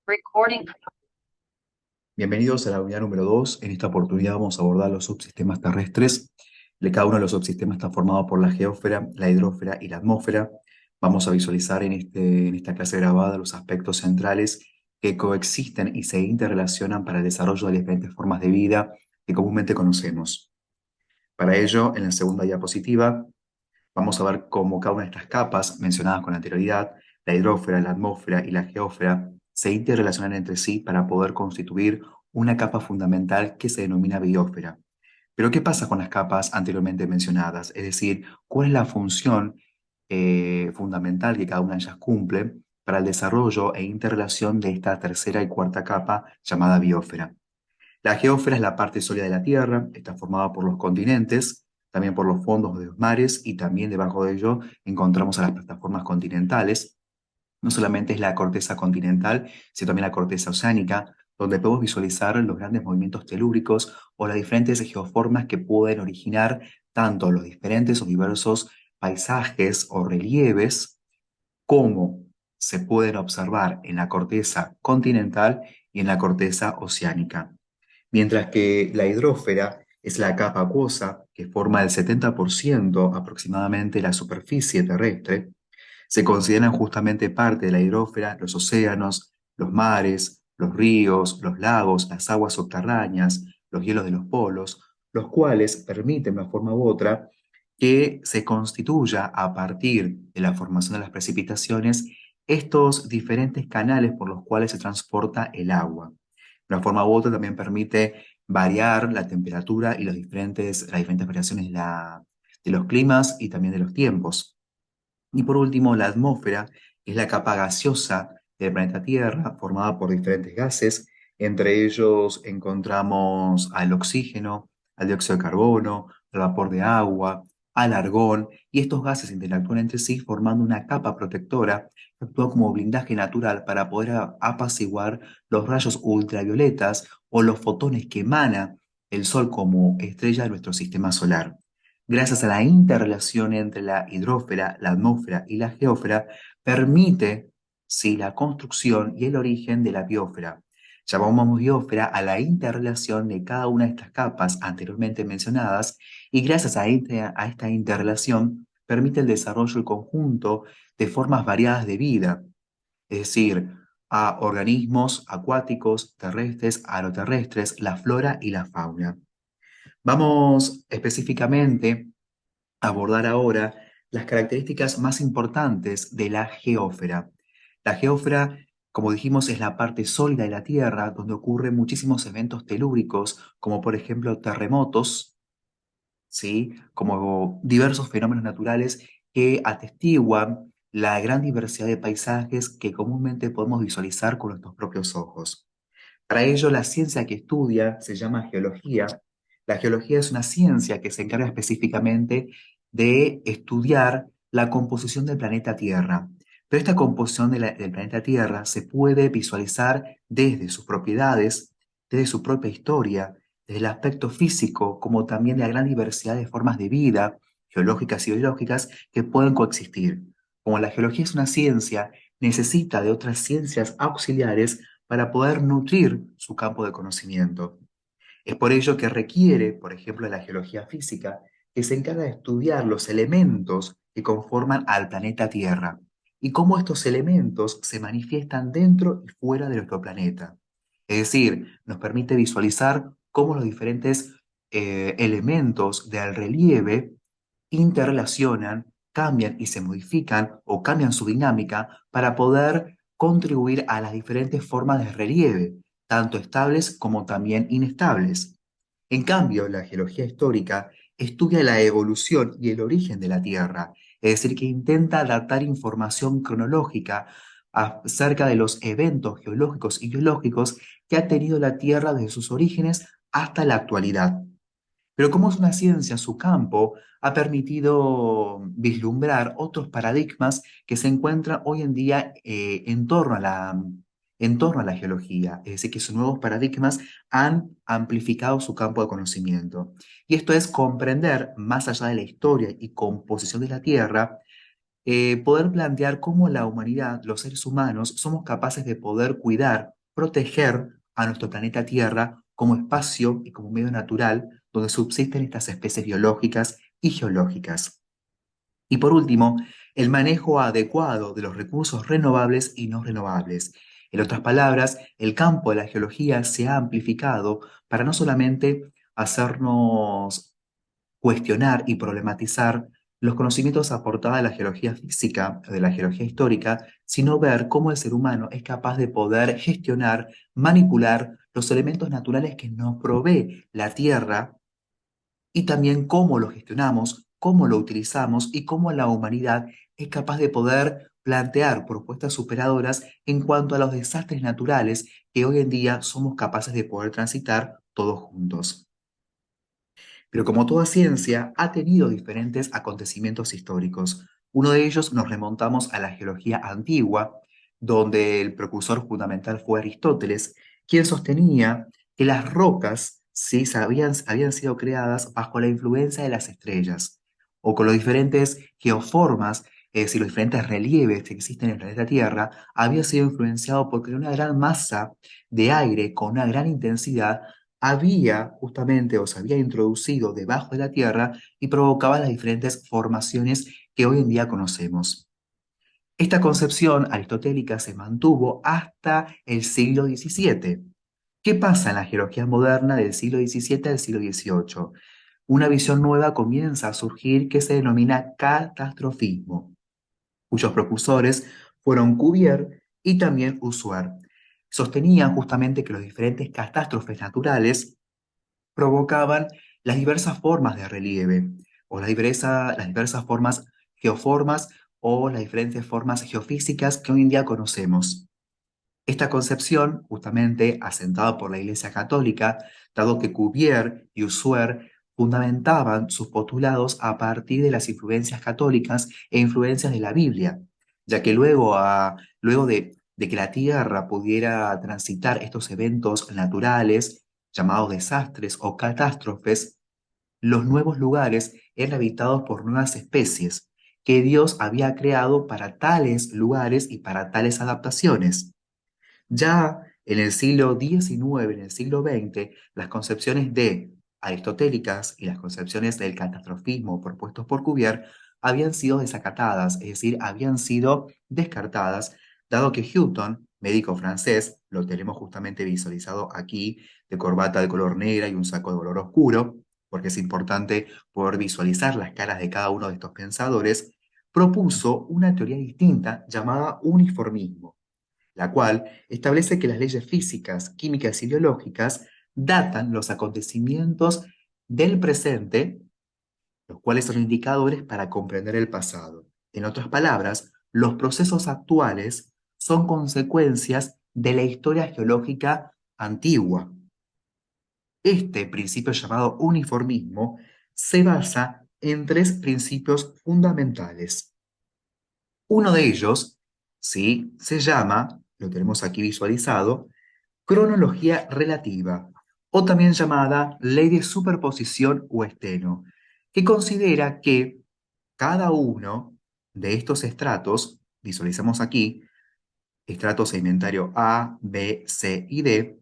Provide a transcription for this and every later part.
Recording. Bienvenidos a la unidad número 2. En esta oportunidad vamos a abordar los subsistemas terrestres. Cada uno de los subsistemas está formado por la geósfera, la hidrósfera y la atmósfera. Vamos a visualizar en esta clase grabada los aspectos centrales que coexisten y se interrelacionan para el desarrollo de diferentes formas de vida que comúnmente conocemos. Para ello, en la segunda diapositiva, vamos a ver cómo cada una de estas capas mencionadas con anterioridad, la hidrósfera, la atmósfera y la geósfera, se interrelacionan entre sí para poder constituir una capa fundamental que se denomina biosfera. Pero ¿qué pasa con las capas anteriormente mencionadas? Es decir, ¿cuál es la función fundamental que cada una de ellas cumple para el desarrollo e interrelación de esta tercera y cuarta capa llamada biosfera? La geósfera es la parte sólida de la Tierra, está formada por los continentes, también por los fondos de los mares y también debajo de ello encontramos a las plataformas continentales. No solamente es la corteza continental, sino también la corteza oceánica, donde podemos visualizar los grandes movimientos telúricos o las diferentes geoformas que pueden originar tanto los diferentes o diversos paisajes o relieves como se pueden observar en la corteza continental y en la corteza oceánica. Mientras que la hidrósfera es la capa acuosa que forma el 70% aproximadamente de la superficie terrestre, se consideran justamente parte de la hidrósfera los océanos, los mares, los ríos, los lagos, las aguas subterráneas, los hielos de los polos, los cuales permiten de una forma u otra que se constituya a partir de la formación de las precipitaciones estos diferentes canales por los cuales se transporta el agua. De una forma u otra también permite variar la temperatura y las diferentes variaciones de los climas y también de los tiempos. Y por último, la atmósfera es la capa gaseosa del planeta Tierra, formada por diferentes gases. Entre ellos encontramos al oxígeno, al dióxido de carbono, al vapor de agua, al argón, y estos gases interactúan entre sí formando una capa protectora que actúa como blindaje natural para poder apaciguar los rayos ultravioletas o los fotones que emana el Sol como estrella de nuestro sistema solar. Gracias a la interrelación entre la hidrósfera, la atmósfera y la geósfera, permite sí, la construcción y el origen de la biosfera. Llamamos biosfera a la interrelación de cada una de estas capas anteriormente mencionadas y gracias a esta interrelación permite el desarrollo y conjunto de formas variadas de vida, es decir, a organismos acuáticos, terrestres, aeroterrestres, la flora y la fauna. Vamos específicamente abordar ahora las características más importantes de la geósfera. La geósfera, como dijimos, es la parte sólida de la Tierra donde ocurren muchísimos eventos telúricos, como por ejemplo terremotos, ¿sí? Como diversos fenómenos naturales que atestiguan la gran diversidad de paisajes que comúnmente podemos visualizar con nuestros propios ojos. Para ello, la ciencia que estudia se llama geología. La geología es una ciencia que se encarga específicamente de estudiar la composición del planeta Tierra. Pero esta composición del planeta Tierra se puede visualizar desde sus propiedades, desde su propia historia, desde el aspecto físico, como también de la gran diversidad de formas de vida, geológicas y biológicas, que pueden coexistir. Como la geología es una ciencia, necesita de otras ciencias auxiliares para poder nutrir su campo de conocimiento. Es por ello que requiere, por ejemplo, de la geología física, que se encarga de estudiar los elementos que conforman al planeta Tierra y cómo estos elementos se manifiestan dentro y fuera de nuestro planeta. Es decir, nos permite visualizar cómo los diferentes elementos del relieve interrelacionan, cambian y se modifican o cambian su dinámica para poder contribuir a las diferentes formas de relieve, tanto estables como también inestables. En cambio, la geología histórica estudia la evolución y el origen de la Tierra, es decir, que intenta datar información cronológica acerca de los eventos geológicos y biológicos que ha tenido la Tierra desde sus orígenes hasta la actualidad. Pero como es una ciencia, su campo ha permitido vislumbrar otros paradigmas que se encuentran hoy en día en torno a la geología. Es decir, que sus nuevos paradigmas han amplificado su campo de conocimiento. Y esto es comprender, más allá de la historia y composición de la Tierra, poder plantear cómo la humanidad, los seres humanos, somos capaces de poder cuidar, proteger a nuestro planeta Tierra como espacio y como medio natural donde subsisten estas especies biológicas y geológicas. Y por último, el manejo adecuado de los recursos renovables y no renovables. En otras palabras, el campo de la geología se ha amplificado para no solamente hacernos cuestionar y problematizar los conocimientos aportados de la geología física, de la geología histórica, sino ver cómo el ser humano es capaz de poder gestionar, manipular los elementos naturales que nos provee la Tierra y también cómo lo gestionamos, cómo lo utilizamos y cómo la humanidad es capaz de poder plantear propuestas superadoras en cuanto a los desastres naturales que hoy en día somos capaces de poder transitar todos juntos. Pero como toda ciencia, ha tenido diferentes acontecimientos históricos. Uno de ellos nos remontamos a la geología antigua, donde el precursor fundamental fue Aristóteles, quien sostenía que las rocas sí habían sido creadas bajo la influencia de las estrellas, o con los diferentes geoformas, es decir, los diferentes relieves que existen en el planeta Tierra, había sido influenciado porque una gran masa de aire con una gran intensidad había justamente o se había introducido debajo de la Tierra y provocaba las diferentes formaciones que hoy en día conocemos. Esta concepción aristotélica se mantuvo hasta el siglo XVII. ¿Qué pasa en la geología moderna del siglo XVII al siglo XVIII? Una visión nueva comienza a surgir que se denomina catastrofismo, cuyos propulsores fueron Cuvier y también Ussuer. Sostenían justamente que los diferentes catástrofes naturales provocaban las diversas formas de relieve, o las diversas formas geoformas o las diferentes formas geofísicas que hoy en día conocemos. Esta concepción, justamente asentada por la Iglesia Católica, dado que Cuvier y Ussuer fundamentaban sus postulados a partir de las influencias católicas e influencias de la Biblia, ya que luego de que la Tierra pudiera transitar estos eventos naturales, llamados desastres o catástrofes, los nuevos lugares eran habitados por nuevas especies que Dios había creado para tales lugares y para tales adaptaciones. Ya en el siglo XIX, en el siglo XX, las concepciones de aristotélicas y las concepciones del catastrofismo propuestos por Cuvier habían sido desacatadas, es decir, habían sido descartadas, dado que Hutton, médico francés, lo tenemos justamente visualizado aquí, de corbata de color negra y un saco de color oscuro, porque es importante poder visualizar las caras de cada uno de estos pensadores, propuso una teoría distinta llamada uniformismo, la cual establece que las leyes físicas, químicas y biológicas datan los acontecimientos del presente, los cuales son indicadores para comprender el pasado. En otras palabras, los procesos actuales son consecuencias de la historia geológica antigua. Este principio llamado uniformismo se basa en tres principios fundamentales. Uno de ellos, ¿sí?, se llama, lo tenemos aquí visualizado, cronología relativa, o también llamada ley de superposición o esteno, que considera que cada uno de estos estratos, visualizamos aquí, estrato sedimentario A, B, C y D,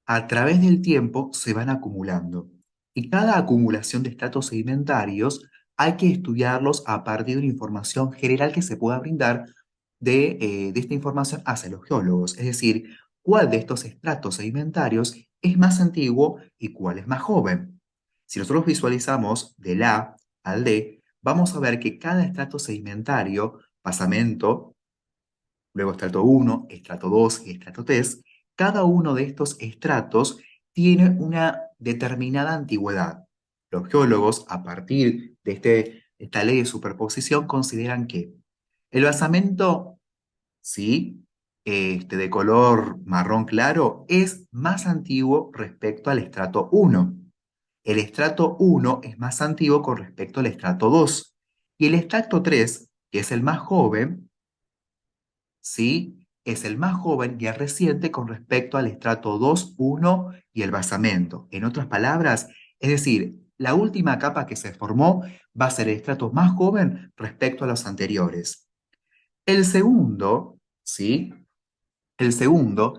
a través del tiempo se van acumulando. Y cada acumulación de estratos sedimentarios hay que estudiarlos a partir de una información general que se pueda brindar de esta información hacia los geólogos. Es decir, cuál de estos estratos sedimentarios es más antiguo y cuál es más joven. Si nosotros visualizamos del A al D, vamos a ver que cada estrato sedimentario, basamento, luego estrato 1, estrato 2 y estrato 3, cada uno de estos estratos tiene una determinada antigüedad. Los geólogos, a partir de esta ley de superposición, consideran que el basamento, sí, de color marrón claro, es más antiguo respecto al estrato 1. El estrato 1 es más antiguo con respecto al estrato 2. Y el estrato 3, que es el más joven, ¿sí?, es el más joven y el reciente con respecto al estrato 2, 1 y el basamento. En otras palabras, es decir, la última capa que se formó va a ser el estrato más joven respecto a los anteriores. El segundo, ¿sí? El segundo